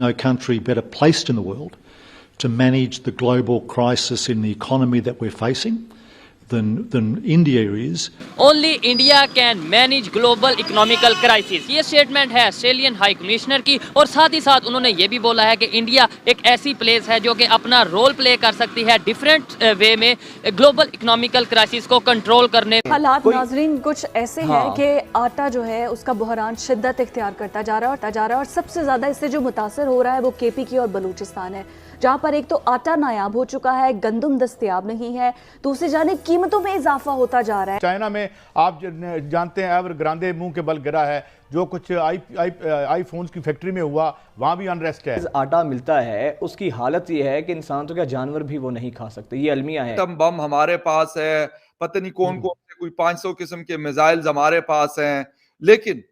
No country better placed in the world to manage the global crisis in the economy that we're facing than India is. Only India can manage global economical crisis. ये statement है Australian high commissioner की, और साथ ही साथ उन्होंने ये भी बोला है कि इंडिया एक ऐसी प्लेस है जो कि अपना रोल प्ले कर सकती है डिफरेंट वे में ग्लोबल इकोनॉमिकल क्राइसिस को कंट्रोल करने। हालात नाजरीन कुछ ऐसे हैं कि आटा जो है उसका बहरान शिद्दत इख्तियार करता जा रहा है और सबसे ज़्यादा इससे जो मुतासर हो रहा है वो केपी की और बलूचिस्तान है, जहाँ पर एक तो आटा नायाब हो चुका है, गंदम दस्तयाब नहीं है, दूसरी जानिब कीमतों में इजाफा होता जा रहा है। चाइना में आप जानते हैं एवरग्रांडे मुंह के बल गिरा है, जो कुछ आईफोन्स की फैक्ट्री में हुआ, वहाँ भी अनरेस्ट है। आटा मिलता है उसकी हालत ये है कि इंसान तो क्या जानवर भी वो नहीं खा सकते, ये अलमिया है। बम हमारे पास है, पता नहीं कौन कौन से कोई 500 किस्म के मिसाइल्स हमारे पास हैं, लेकिन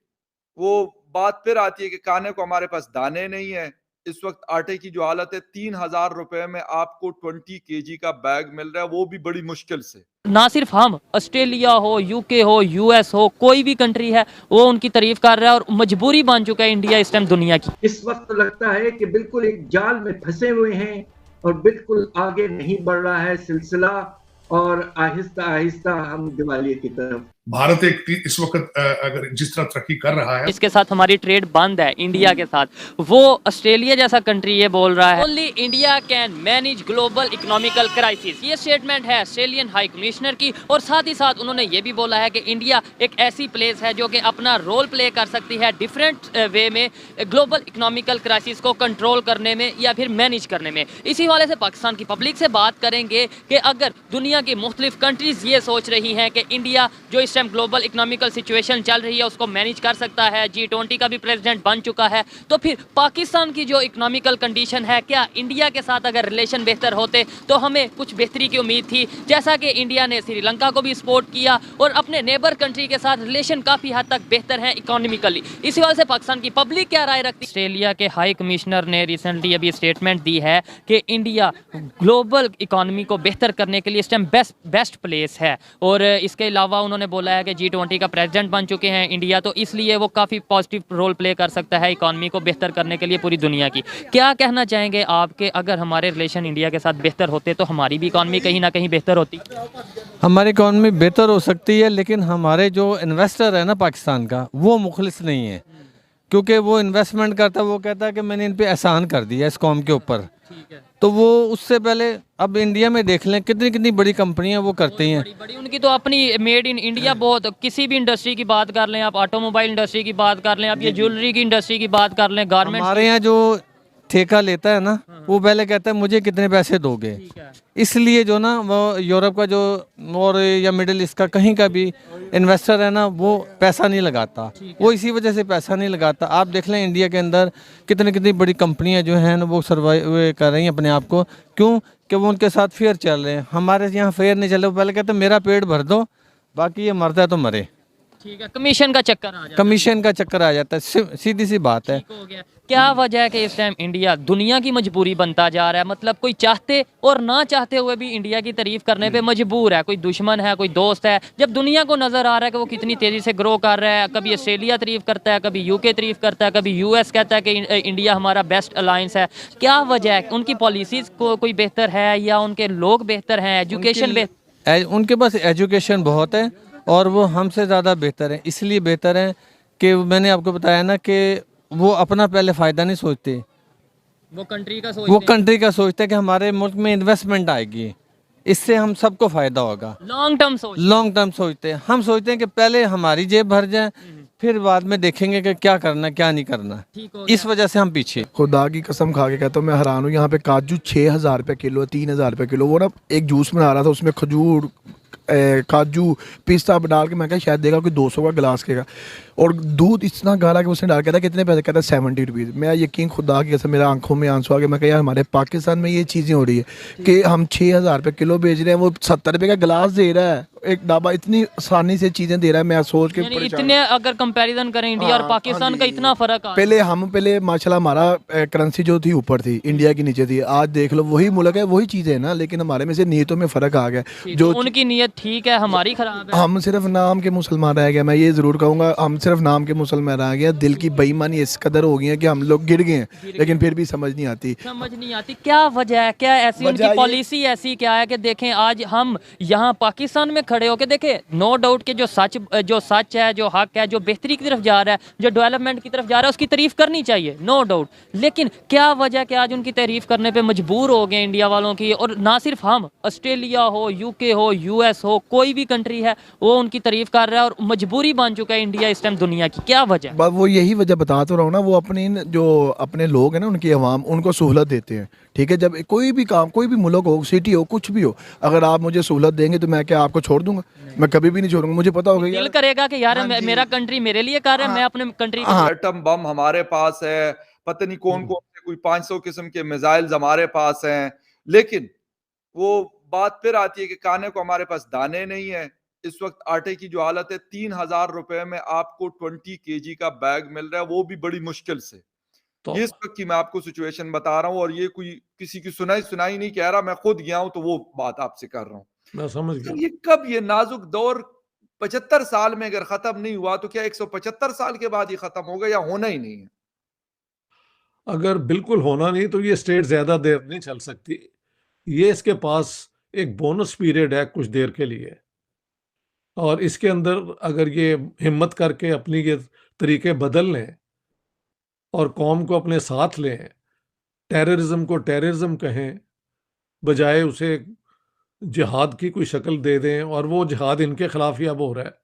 वो बात फिर आती है कि खाने को हमारे पास दाने नहीं है। इस वक्त आटे की जो हालत है, 3000 रुपए में आपको 20 kg का बैग मिल रहा है, वो भी बड़ी मुश्किल से। ना सिर्फ हम, ऑस्ट्रेलिया हो, यूके हो, यूएस हो, कोई भी कंट्री है वो उनकी तारीफ कर रहा है और मजबूरी बन चुका है इंडिया इस टाइम दुनिया की। इस वक्त लगता है कि बिल्कुल एक जाल में फंसे हुए हैं और बिल्कुल आगे नहीं बढ़ रहा है सिलसिला, और आहिस्ता आहिस्ता हम दिवालिये की तरफ। भारत एक इस वक्त अगर जिस तरह तरक्की कर रहा है, इसके साथ हमारी ट्रेड बंद है इंडिया के साथ, वो ऑस्ट्रेलिया जैसा कंट्री ये बोल रहा है only India can manage global economical crisis. ये स्टेटमेंट है ऑस्ट्रेलियन हाई कमिश्नर की, और साथ ही साथ उन्होंने ये भी बोला है कि इंडिया एक ऐसी प्लेस है जो कि अपना रोल प्ले कर सकती है डिफरेंट वे में ग्लोबल इकोनॉमिकल क्राइसिस को कंट्रोल करने में या फिर मैनेज करने में। इसी वाले से पाकिस्तान की पब्लिक से बात करेंगे कि अगर दुनिया की मुख्तलिफ कंट्रीज ये सोच रही हैं कि इंडिया जो इस टाइम ग्लोबल इकोनॉमिकल सिचुएशन चल रही है उसको मैनेज कर सकता है, G20 का भी प्रेसिडेंट बन चुका है, तो फिर पाकिस्तान की जो इकोनॉमिकल कंडीशन है, क्या इंडिया के साथ अगर रिलेशन बेहतर होते तो हमें कुछ बेहतरी की उम्मीद थी, जैसा कि इंडिया ने श्रीलंका को भी सपोर्ट किया और अपने नेबर कंट्री के साथ रिलेशन काफ़ी हद तक बेहतर है इकोनॉमिकली। इसी वजह से पाकिस्तान की पब्लिक क्या राय रखती है? ऑस्ट्रेलिया के हाई कमिश्नर ने रिसेंटली अभी स्टेटमेंट दी है कि इंडिया ग्लोबल इकोनॉमी को बेहतर करने के लिए इस टाइम बेस्ट प्लेस है, और इसके अलावा उन्होंने बोला है कि G20 का प्रेसिडेंट बन चुके हैं इंडिया, तो इसलिए वो काफ़ी पॉजिटिव रोल प्ले कर सकता है इकोनॉमी को बेहतर करने के लिए पूरी दुनिया की। क्या कहना चाहेंगे आपके, अगर हमारे रिलेशन इंडिया के साथ बेहतर होते तो हमारी भी इकोनॉमी कहीं ना कहीं बेहतर होती? हमारी इकोनॉमी बेहतर हो सकती है, लेकिन हमारे जो इन्वेस्टर है ना पाकिस्तान का, वो मुखलिस नहीं है, क्योंकि वो इन्वेस्टमेंट करता है, वो कहता है कि मैंने इन पे एहसान कर दिया इस कौम के ऊपर, तो वो उससे पहले अब इंडिया में देख लें कितनी कितनी बड़ी कंपनियां वो करती हैं, बड़ी उनकी तो अपनी मेड इन इंडिया बहुत, किसी भी इंडस्ट्री की बात कर लें आप, ऑटोमोबाइल इंडस्ट्री की बात कर लें आप, ये ज्वेलरी की इंडस्ट्री की बात कर लें, गारमेंट्स। हमारे यहाँ जो ठेका लेता है ना, वो पहले कहता है मुझे कितने पैसे दोगे, इसलिए जो ना वो यूरोप का जो और या मिडिल ईस्ट का कहीं का भी इन्वेस्टर है ना, वो पैसा नहीं लगाता, वो इसी वजह से पैसा नहीं लगाता। आप देख लें इंडिया के अंदर कितनी कितनी बड़ी कंपनियां जो हैं वो सर्वाइव कर रही हैं अपने आप को, क्यों कि वो उनके साथ फेयर चल रहे हैं। हमारे यहाँ फेयर नहीं चल रहे, वो पहले कहते हैं मेरा पेट भर दो, बाकी ये मरता है तो मरे। ठीक है, कमीशन का चक्कर आ जाता है, कमीशन का चक्कर आ जाता है, सीधी सी बात है। हो गया। क्या वजह है कि इस टाइम इंडिया दुनिया की मजबूरी बनता जा रहा है, मतलब कोई चाहते और ना चाहते हुए भी इंडिया की तारीफ करने पे मजबूर है, कोई दुश्मन है कोई दोस्त है, जब दुनिया को नजर आ रहा है कि वो कितनी तेजी से ग्रो कर रहा है, कभी ऑस्ट्रेलिया तारीफ करता है, कभी यूके तारीफ करता है, कभी यूएस कहता है कि इंडिया हमारा बेस्ट अलायंस है, क्या वजह है? उनकी पॉलिसीज को कोई बेहतर है या उनके लोग बेहतर हैं, एजुकेशन बेहतर? उनके पास एजुकेशन बहुत है और वो हमसे ज़्यादा बेहतर है, इसलिए बेहतर है कि मैंने आपको बताया ना कि वो अपना पहले फ़ायदा नहीं सोचते, वो कंट्री का सोचते हैं कि हमारे मुल्क में इन्वेस्टमेंट आएगी, इससे हम सबको फ़ायदा होगा। लॉन्ग टर्म सोचते हैं। हम सोचते हैं कि पहले हमारी जेब भर जाए, फिर बाद में देखेंगे कि क्या करना क्या नहीं करना, इस वजह से हम पीछे। खुदा की कसम खा के कहता हूँ मैं हैरान हूँ, यहाँ पे काजू 6000 रुपये किलो, 3000 रुपये किलो। वो ना एक जूस बना रहा था, उसमें खजूर काजू पिस्ता डाल के, मैं कहा शायद देगा कोई 200 का गिलास के का, और दूध इतना गाढ़ा कि उसने डाल के था कितने पैसे, कहता 70 रुपीज़। मैं यकीन खुदा की कसम मेरे आंखों में आंसू आ गए, मैं कहा यार हमारे पाकिस्तान में ये चीज़ें हो रही है कि हम 6000 रुपये किलो बेच रहे हैं, वो 70 रुपये का गिलास दे रहा है, एक ढाबा इतनी आसानी से चीज़ें दे रहा है, मैं सोच के यानी परेशान इतने अगर कंपैरिजन करें इंडिया और हाँ, पाकिस्तान हाँ का जी। इतना फर्क आ पहले माशाल्लाह हमारा करेंसी जो थी ऊपर थी, इंडिया की नीचे थी। आज देख लो वही मुल्क है, वही चीज़ें है ना, लेकिन हमारे में से नीयतों में फ़र्क आ गया। जो उनकी नीयत ठीक है, हमारी खराब है। हम सिर्फ नाम के मुसलमान रह गए, मैं ये ज़रूर कहूँगा, हम सिर्फ नाम के मुसलमान रह गए। दिल की बेईमानी इस कदर हो गई है कि हम लोग गिर गए हैं, लेकिन फिर भी समझ नहीं आती। समझ नहीं आती क्या वजह है, क्या ऐसी वजह उनकी ये- पॉलिसी ऐसी क्या है कि देखें आज हम यहाँ पाकिस्तान में खड़े होकर देखें, नो डाउट कि जो सच है, जो हक है, जो बेहतरी की तरफ जा रहा है, जो डेवलपमेंट की तरफ जा रहा है, उसकी तारीफ करनी चाहिए, नो डाउट। लेकिन क्या वजह कि आज उनकी तारीफ करने पे मजबूर हो गए इंडिया वालों की, और ना सिर्फ हम, ऑस्ट्रेलिया हो, यूके हो, यूएस हो, कोई भी कंट्री है वो उनकी तारीफ कर रहा है, और मजबूरी बन चुका है इंडिया इस टाइम दुनिया की। क्या वजह? बस वो यही वजह बता तो रहा हूँ ना, वो जो अपने लोग हैं ना, उनकी अवाम, उनको सहूलत देते हैं। ठीक है, जब कोई भी काम, कोई भी मुल्क हो, सिटी हो, कुछ भी हो, अगर आप मुझे सहूलत देंगे तो मैं क्या आपको छोड़ दूंगा? मैं कभी भी नहीं छोड़ूंगा। मुझे पता होगा दिल करेगा कि यार मेरा कंट्री मेरे लिए कर रहा है, मैं अपने कंट्री एटम बम हमारे पास है, पता नहीं कौन कौन से कोई 500 किस्म के मिसाइल्स हमारे पास हैं, लेकिन वो बात फिर आती है कि खाने को हमारे पास दाने नहीं है। इस वक्त आटे की जो हालत है, 3,000 रुपए में आपको 20 केजी का बैग मिल रहा है, वो भी बड़ी मुश्किल से। ये इस वक्त की मैं आपको सिचुएशन बता रहा हूँ, और ये कोई किसी की सुनाई नहीं कह रहा, मैं खुद गया हूं तो वो बात आपसे कर रहा हूँ। मैं समझ गया। ये कब, ये नाजुक दौर 75 साल में अगर खत्म नहीं हुआ तो क्या 175 साल के बाद ही खत्म होगा, या होना ही नहीं है? अगर बिल्कुल होना नहीं तो ये स्टेट ज्यादा देर नहीं चल सकती। ये इसके पास एक बोनस पीरियड है कुछ देर के लिए, और इसके अंदर अगर ये हिम्मत करके अपनी ये तरीके बदल लें और कौम को अपने साथ लें, टेररिज्म को टेररिज्म कहें बजाय उसे जिहाद की कोई शक्ल दे दें, और वो जिहाद इनके खिलाफ ही अब हो रहा है।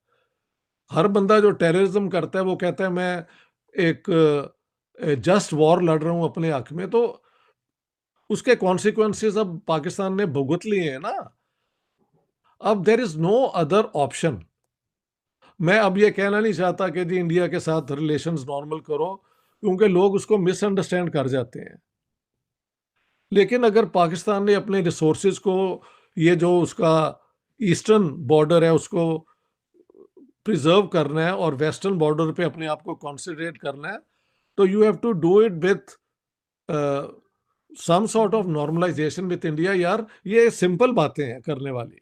हर बंदा जो टेररिज्म करता है वो कहता है मैं एक जस्ट वॉर लड़ रहा हूं अपने हक में, तो उसके कॉन्सिक्वेंसेस अब पाकिस्तान ने भुगत लिए हैं ना। अब there is no other option. मैं अब ये कहना नहीं चाहता कि जी इंडिया के साथ रिलेशंस नॉर्मल करो, क्योंकि लोग उसको मिसअंडरस्टैंड कर जाते हैं। लेकिन अगर पाकिस्तान ने अपने रिसोर्सेज को, ये जो उसका ईस्टर्न बॉर्डर है उसको प्रिजर्व करना है और वेस्टर्न बॉर्डर पे अपने आप को कॉन्सेंट्रेट करना है, तो you have to do it with some sort of normalization with India. यार ये सिंपल बातें हैं करने वाली।